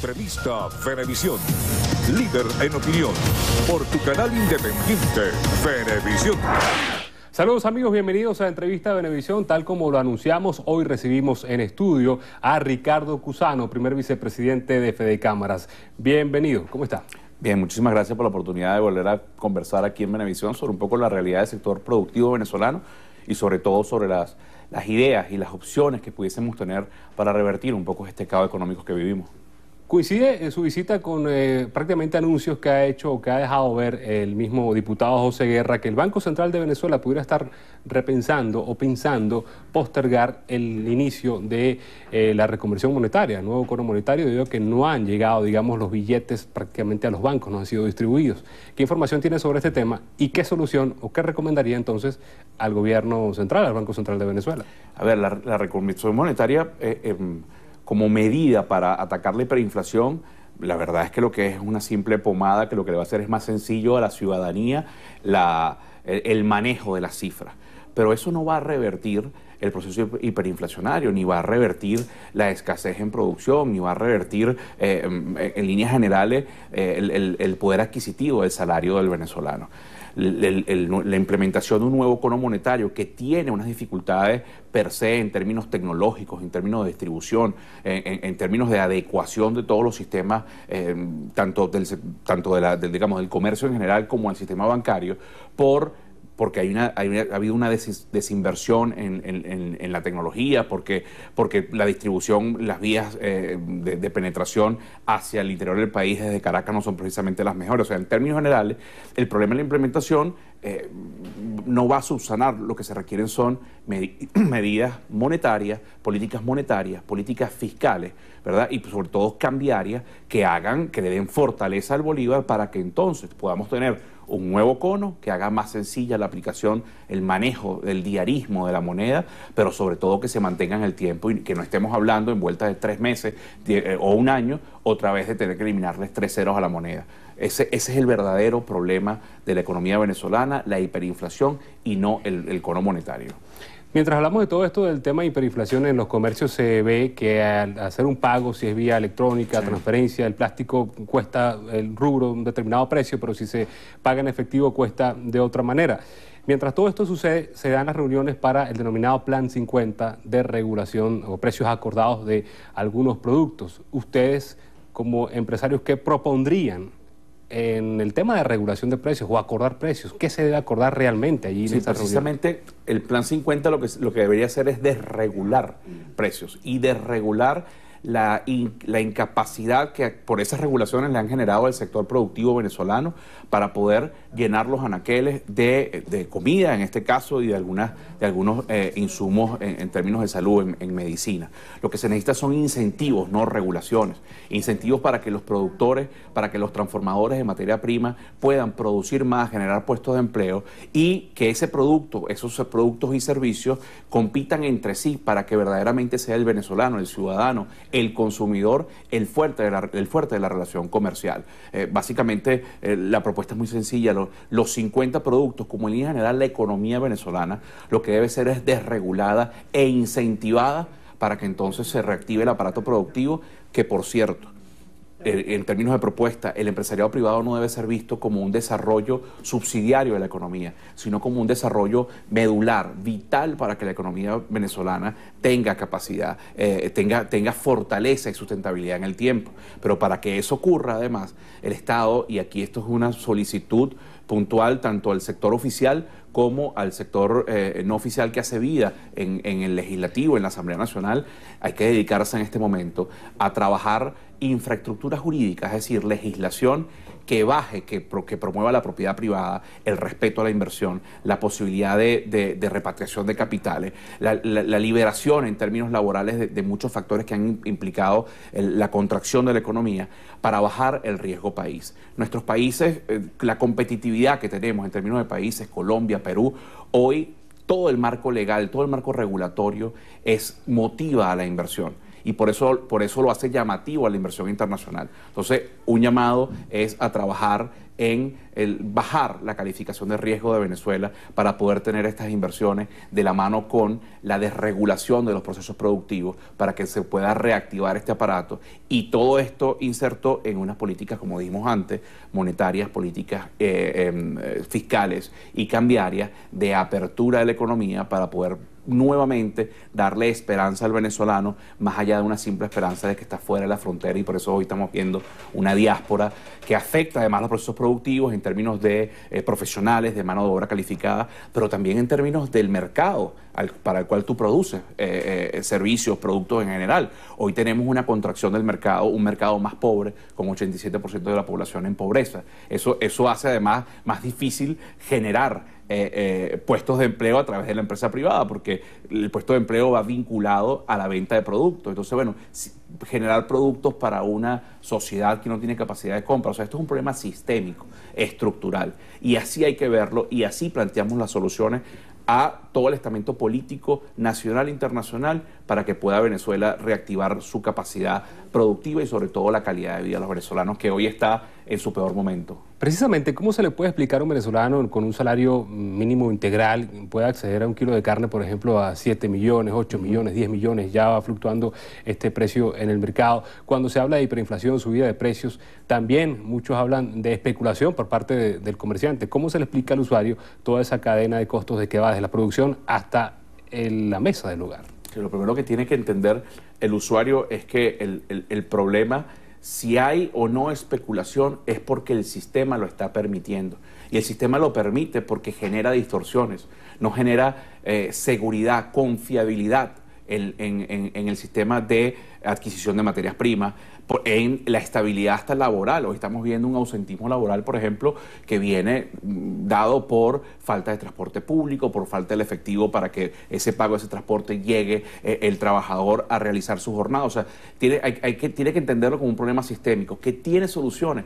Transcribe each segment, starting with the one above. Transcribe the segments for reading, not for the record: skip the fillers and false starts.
Entrevista Venevisión. Líder en opinión. Por tu canal independiente, Venevisión. Saludos amigos, bienvenidos a Entrevista Venevisión. Tal como lo anunciamos, hoy recibimos en estudio a Ricardo Cusano, primer vicepresidente de Fedecámaras. Bienvenido, ¿cómo está? Bien, muchísimas gracias por la oportunidad de volver a conversar aquí en Venevisión sobre un poco la realidad del sector productivo venezolano y sobre todo sobre las ideas y las opciones que pudiésemos tener para revertir un poco este caos económico que vivimos. Coincide su visita con prácticamente anuncios que ha hecho o que ha dejado ver el mismo diputado José Guerra, que el Banco Central de Venezuela pudiera estar repensando o pensando postergar el inicio de la reconversión monetaria, el nuevo cono monetario, debido a que no han llegado, digamos, los billetes prácticamente a los bancos, no han sido distribuidos. ¿Qué información tiene sobre este tema y qué solución o qué recomendaría entonces al gobierno central, al Banco Central de Venezuela? A ver, la reconversión monetaria como medida para atacar la hiperinflación, la verdad es que lo que es una simple pomada, que lo que le va a hacer es más sencillo a la ciudadanía el manejo de las cifras. Pero eso no va a revertir el proceso hiperinflacionario, ni va a revertir la escasez en producción, ni va a revertir en líneas generales el poder adquisitivo del salario del venezolano. La implementación de un nuevo cono monetario que tiene unas dificultades per se en términos tecnológicos, en términos de distribución, en términos de adecuación de todos los sistemas, tanto del comercio en general como del sistema bancario, porque ha habido una desinversión en la tecnología, porque la distribución, las vías de penetración hacia el interior del país desde Caracas no son precisamente las mejores. O sea, en términos generales, el problema de la implementación no va a subsanar. Lo que se requieren son medidas monetarias, políticas fiscales, ¿verdad? Y sobre todo cambiarias que le den fortaleza al bolívar para que entonces podamos tener un nuevo cono que haga más sencilla la aplicación, el manejo del diarismo de la moneda, pero sobre todo que se mantenga en el tiempo y que no estemos hablando en vueltas de 3 meses o un año, otra vez de tener que eliminarles 3 ceros a la moneda. Ese es el verdadero problema de la economía venezolana, la hiperinflación y no el cono monetario. Mientras hablamos de todo esto del tema de hiperinflación, en los comercios se ve que al hacer un pago, si es vía electrónica, sí, transferencia, el plástico cuesta el rubro un determinado precio, pero si se paga en efectivo cuesta de otra manera. Mientras todo esto sucede, se dan las reuniones para el denominado Plan 50 de regulación o precios acordados de algunos productos. Ustedes, como empresarios, ¿qué propondrían en el tema de regulación de precios o acordar precios? ¿Qué se debe acordar realmente allí en esta precisamente reunión? El Plan 50 lo que debería hacer es desregular precios y desregular la incapacidad que por esas regulaciones le han generado al sector productivo venezolano para poder llenar los anaqueles de comida, en este caso, y de algunos insumos en términos de salud, en medicina. Lo que se necesita son incentivos, no regulaciones. Incentivos para que los productores, para que los transformadores de materia prima puedan producir más, generar puestos de empleo y que esos productos y servicios compitan entre sí para que verdaderamente sea el venezolano, el ciudadano, el consumidor, el fuerte de la relación comercial. Básicamente, la propuesta es muy sencilla. Los 50 productos, como en línea general la economía venezolana, lo que debe ser es desregulada e incentivada para que entonces se reactive el aparato productivo, que por cierto, en términos de propuesta, el empresariado privado no debe ser visto como un desarrollo subsidiario de la economía, sino como un desarrollo medular, vital para que la economía venezolana tenga capacidad, tenga fortaleza y sustentabilidad en el tiempo. Pero para que eso ocurra, además, el Estado, y aquí esto es una solicitud puntual tanto al sector oficial como al sector no oficial que hace vida en el legislativo, en la Asamblea Nacional, hay que dedicarse en este momento a trabajar infraestructura jurídica, es decir, legislación que baje, que promueva la propiedad privada, el respeto a la inversión, la posibilidad de repatriación de capitales, la liberación en términos laborales de muchos factores que han implicado la contracción de la economía para bajar el riesgo país. Nuestros países, la competitividad que tenemos en términos de países, Colombia, Perú, hoy todo el marco legal, todo el marco regulatorio motiva a la inversión. y por eso lo hace llamativo a la inversión internacional. Entonces, un llamado es a trabajar en bajar la calificación de riesgo de Venezuela para poder tener estas inversiones de la mano con la desregulación de los procesos productivos para que se pueda reactivar este aparato, y todo esto inserto en unas políticas, como dijimos antes, monetarias, políticas fiscales y cambiarias de apertura de la economía para poder nuevamente darle esperanza al venezolano, más allá de una simple esperanza de que está fuera de la frontera, y por eso hoy estamos viendo una diáspora que afecta además los procesos productivos en términos de profesionales, de mano de obra calificada, pero también en términos del mercado para el cual tú produces servicios, productos en general. Hoy tenemos una contracción del mercado, un mercado más pobre, con 87% de la población en pobreza. Eso hace además más difícil generar puestos de empleo a través de la empresa privada, porque el puesto de empleo va vinculado a la venta de productos. Entonces, bueno, generar productos para una sociedad que no tiene capacidad de compra. O sea, esto es un problema sistémico, estructural. Y así hay que verlo, y así planteamos las soluciones a todo el estamento político nacional e internacional para que pueda Venezuela reactivar su capacidad productiva y sobre todo la calidad de vida de los venezolanos, que hoy está en su peor momento. Precisamente, ¿cómo se le puede explicar a un venezolano con un salario mínimo integral puede acceder a un kilo de carne, por ejemplo, a 7 millones, 8 millones, 10 millones? Ya va fluctuando este precio en el mercado. Cuando se habla de hiperinflación, subida de precios, también muchos hablan de especulación por parte del comerciante. ¿Cómo se le explica al usuario toda esa cadena de costos de que va desde la producción hasta la mesa del hogar? Que lo primero que tiene que entender el usuario es que el problema, si hay o no especulación, es porque el sistema lo está permitiendo. Y el sistema lo permite porque genera distorsiones, no genera seguridad, confiabilidad en el sistema de adquisición de materias primas, en la estabilidad hasta laboral. Hoy estamos viendo un ausentismo laboral, por ejemplo, que viene dado por falta de transporte público, por falta del efectivo para que ese pago de ese transporte llegue el trabajador a realizar su jornada. O sea, tiene que entenderlo como un problema sistémico que tiene soluciones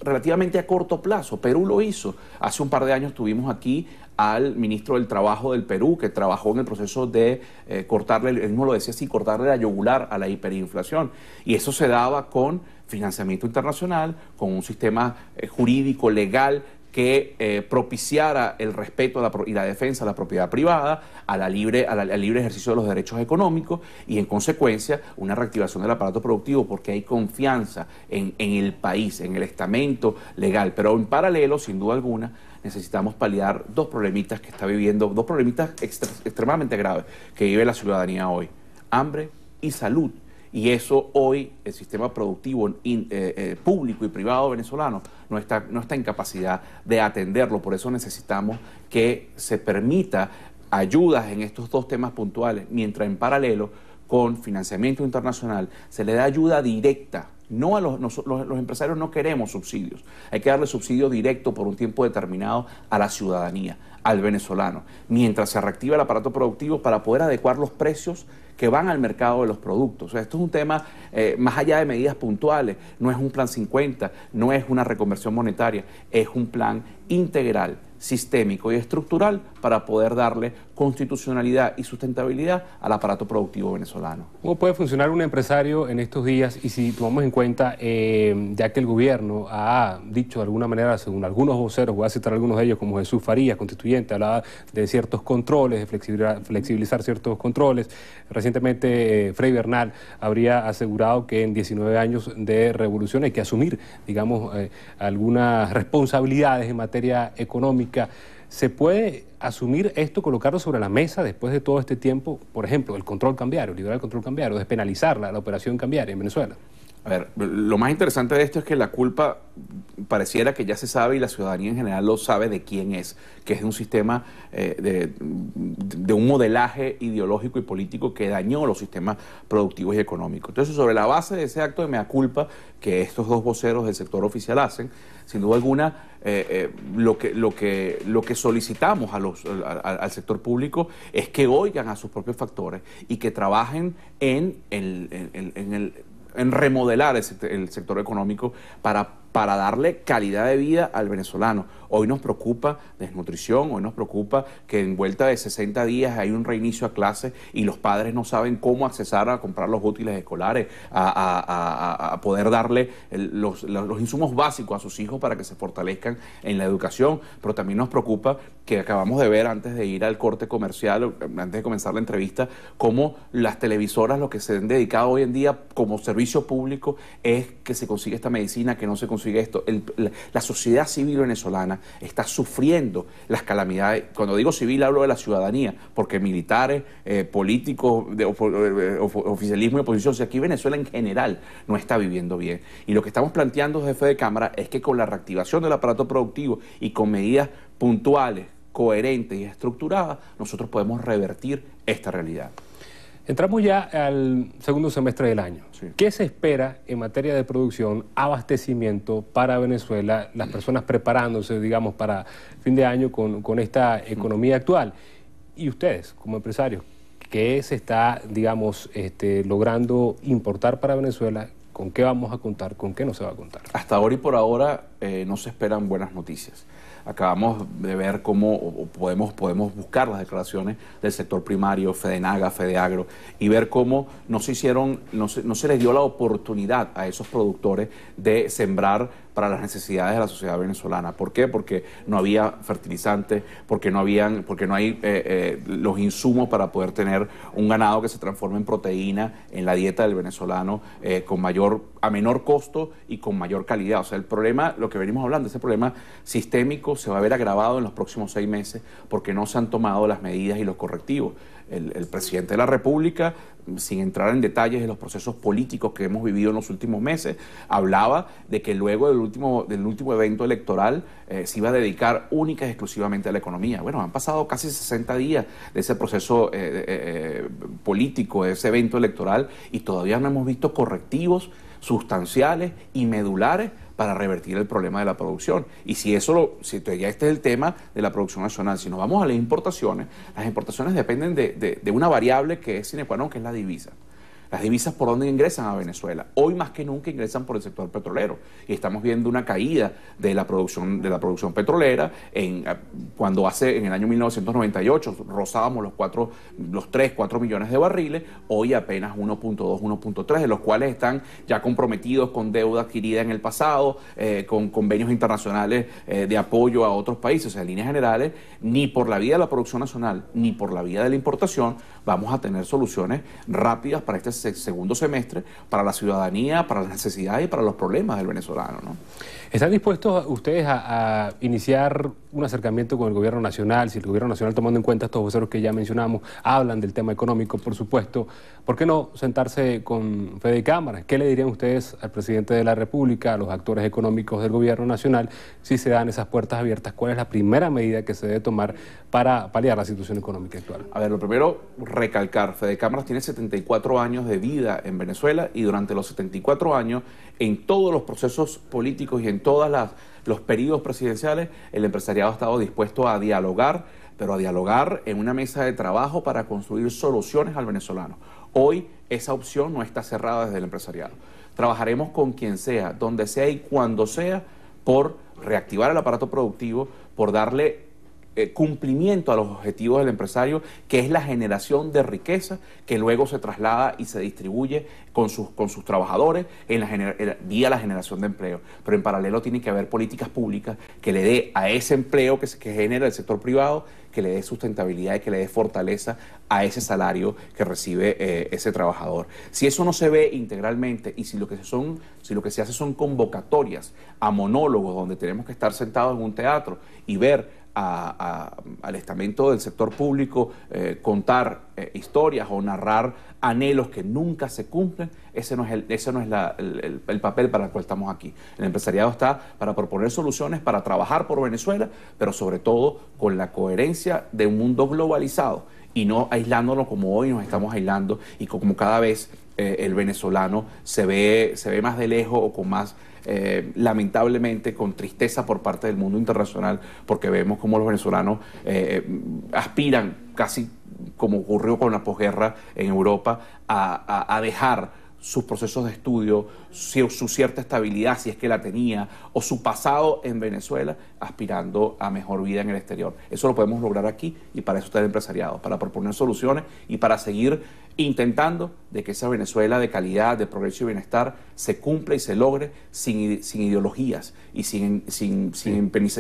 relativamente a corto plazo. Perú lo hizo. Hace un par de años tuvimos aquí al ministro del Trabajo del Perú, que trabajó en el proceso de cortarle, él mismo lo decía así, cortarle la yugular a la hiperinflación. Y eso se daba con financiamiento internacional, con un sistema jurídico, legal, que propiciara el respeto y la defensa de la propiedad privada, al libre ejercicio de los derechos económicos, y en consecuencia una reactivación del aparato productivo, porque hay confianza en el país, en el estamento legal. Pero en paralelo, sin duda alguna, necesitamos paliar dos problemitas que está viviendo, dos problemitas extremadamente graves que vive la ciudadanía hoy: hambre y salud. Y eso hoy el sistema productivo público y privado venezolano no está en capacidad de atenderlo. Por eso necesitamos que se permita ayudas en estos dos temas puntuales, mientras en paralelo, con financiamiento internacional, se le da ayuda directa. No a los empresarios no queremos subsidios. Hay que darle subsidio directo por un tiempo determinado a la ciudadanía, al venezolano, mientras se reactiva el aparato productivo para poder adecuar los precios que van al mercado de los productos. O sea, esto es un tema más allá de medidas puntuales. No es un plan 50, no es una reconversión monetaria, es un plan integral, sistémico y estructural para poder darle constitucionalidad y sustentabilidad al aparato productivo venezolano. ¿Cómo puede funcionar un empresario en estos días? Y si tomamos en cuenta, ya que el gobierno ha dicho de alguna manera, según algunos voceros, voy a citar algunos de ellos, como Jesús Farías, constituyente, hablaba de ciertos controles, de flexibilizar ciertos controles. Recientemente, Frei Bernal habría asegurado que en 19 años de revolución hay que asumir, digamos, algunas responsabilidades en materia económica. ¿Se puede asumir esto, colocarlo sobre la mesa después de todo este tiempo? Por ejemplo, el control cambiario, liberar el control cambiario, despenalizar la operación cambiaria en Venezuela. A ver, lo más interesante de esto es que la culpa pareciera que ya se sabe, y la ciudadanía en general lo sabe, de quién es, que es un sistema de un modelaje ideológico y político que dañó los sistemas productivos y económicos. Entonces, sobre la base de ese acto de mea culpa que estos dos voceros del sector oficial hacen, sin duda alguna, lo que solicitamos al sector público es que oigan a sus propios factores y que trabajen en remodelar el sector económico para para darle calidad de vida al venezolano. Hoy nos preocupa desnutrición, hoy nos preocupa que en vuelta de 60 días hay un reinicio a clase y los padres no saben cómo accesar a comprar los útiles escolares, a poder darle los insumos básicos a sus hijos para que se fortalezcan en la educación. Pero también nos preocupa que acabamos de ver antes de ir al corte comercial, antes de comenzar la entrevista, cómo las televisoras lo que se han dedicado hoy en día como servicio público es que se consigue esta medicina, que no se consigue esto. La sociedad civil venezolana está sufriendo las calamidades. Cuando digo civil hablo de la ciudadanía, porque militares, políticos, oficialismo y oposición, si aquí Venezuela en general no está viviendo bien. Y lo que estamos planteando, jefe de Cámara, es que con la reactivación del aparato productivo y con medidas puntuales, coherentes y estructuradas, nosotros podemos revertir esta realidad. Entramos ya al segundo semestre del año. Sí. ¿Qué se espera en materia de producción, abastecimiento para Venezuela, las personas preparándose, digamos, para fin de año con esta economía actual? Y ustedes, como empresarios, ¿qué se está, digamos, logrando importar para Venezuela? ¿Con qué vamos a contar? ¿Con qué no se va a contar? Hasta ahora y por ahora no se esperan buenas noticias. Acabamos de ver cómo podemos buscar las declaraciones del sector primario, Fedenaga, Fedeagro, y ver cómo no se les dio la oportunidad a esos productores de sembrar para las necesidades de la sociedad venezolana. ¿Por qué? Porque no había fertilizantes, porque no hay los insumos para poder tener un ganado que se transforme en proteína en la dieta del venezolano a menor costo y con mayor calidad. O sea, el problema, lo que venimos hablando, ese problema sistémico se va a ver agravado en los próximos 6 meses porque no se han tomado las medidas y los correctivos. El presidente de la República, sin entrar en detalles de los procesos políticos que hemos vivido en los últimos meses, hablaba de que luego del último evento electoral se iba a dedicar única y exclusivamente a la economía. Bueno, han pasado casi 60 días de ese proceso político, de ese evento electoral, y todavía no hemos visto correctivos sustanciales y medulares para revertir el problema de la producción. Y si ya este es el tema de la producción nacional, si nos vamos a las importaciones dependen de una variable que es sine qua non, que es la divisa. Las divisas, ¿por dónde ingresan a Venezuela? Hoy más que nunca ingresan por el sector petrolero. Y estamos viendo una caída de la producción petrolera. Cuando en el año 1998 rozábamos los 3-4 millones de barriles, hoy apenas 1.2, 1.3, de los cuales están ya comprometidos con deuda adquirida en el pasado, con convenios internacionales de apoyo a otros países. O sea, en líneas generales, ni por la vía de la producción nacional, ni por la vía de la importación, vamos a tener soluciones rápidas para este segundo semestre, para la ciudadanía, para las necesidades y para los problemas del venezolano, ¿no? ¿Están dispuestos ustedes a iniciar un acercamiento con el gobierno nacional? Si el gobierno nacional, tomando en cuenta estos voceros que ya mencionamos, hablan del tema económico, por supuesto, ¿por qué no sentarse con Fede y Cámara? ¿Qué le dirían ustedes al presidente de la República, a los actores económicos del gobierno nacional, si se dan esas puertas abiertas? ¿Cuál es la primera medida que se debe tomar para paliar la situación económica actual? A ver, lo primero, recalcar, Fede Cámaras tiene 74 años de vida en Venezuela, y durante los 74 años, en todos los procesos políticos y en todos los periodos presidenciales, el empresariado ha estado dispuesto a dialogar, pero a dialogar en una mesa de trabajo para construir soluciones al venezolano. Hoy esa opción no está cerrada desde el empresariado. Trabajaremos con quien sea, donde sea y cuando sea, por reactivar el aparato productivo, por darle cumplimiento a los objetivos del empresario, que es la generación de riqueza que luego se traslada y se distribuye con sus trabajadores vía la generación de empleo. Pero en paralelo tiene que haber políticas públicas que le dé a ese empleo que genera el sector privado, que le dé sustentabilidad y que le dé fortaleza a ese salario que recibe ese trabajador. Si eso no se ve integralmente, y si lo que se hace son convocatorias a monólogos donde tenemos que estar sentados en un teatro y ver al estamento del sector público contar historias o narrar anhelos que nunca se cumplen, ese no es el papel para el cual estamos aquí. El empresariado está para proponer soluciones, para trabajar por Venezuela, pero sobre todo con la coherencia de un mundo globalizado y no aislándonos como hoy nos estamos aislando, y como cada vez el venezolano se ve más de lejos o con más lamentablemente con tristeza por parte del mundo internacional, porque vemos cómo los venezolanos aspiran, casi como ocurrió con la posguerra en Europa, a dejar sus procesos de estudio, su cierta estabilidad, si es que la tenía, o su pasado en Venezuela, aspirando a mejor vida en el exterior. Eso lo podemos lograr aquí y para eso está el empresariado, para proponer soluciones y para seguir intentando de que esa Venezuela de calidad, de progreso y bienestar se cumpla y se logre sin ideologías y sin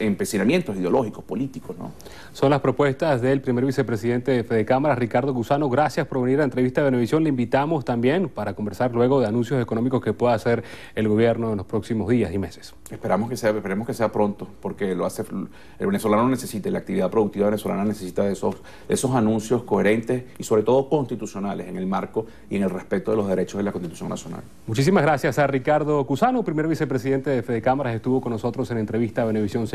empecinamientos ideológicos, políticos, ¿no? Son las propuestas del primer vicepresidente de Fedecámara, Ricardo Cusano. Gracias por venir a la entrevista de Venevisión. Le invitamos también para conversar luego de anuncios económicos que pueda hacer el gobierno en los próximos días y meses. Esperemos que sea pronto, porque el venezolano necesita, la actividad productiva venezolana necesita de esos anuncios coherentes y sobre todo constitucionales en el marco y en el respeto de los derechos de la Constitución Nacional. Muchísimas gracias a Ricardo Cusano, primer vicepresidente de Fedecámaras, estuvo con nosotros en entrevista a Venevisión.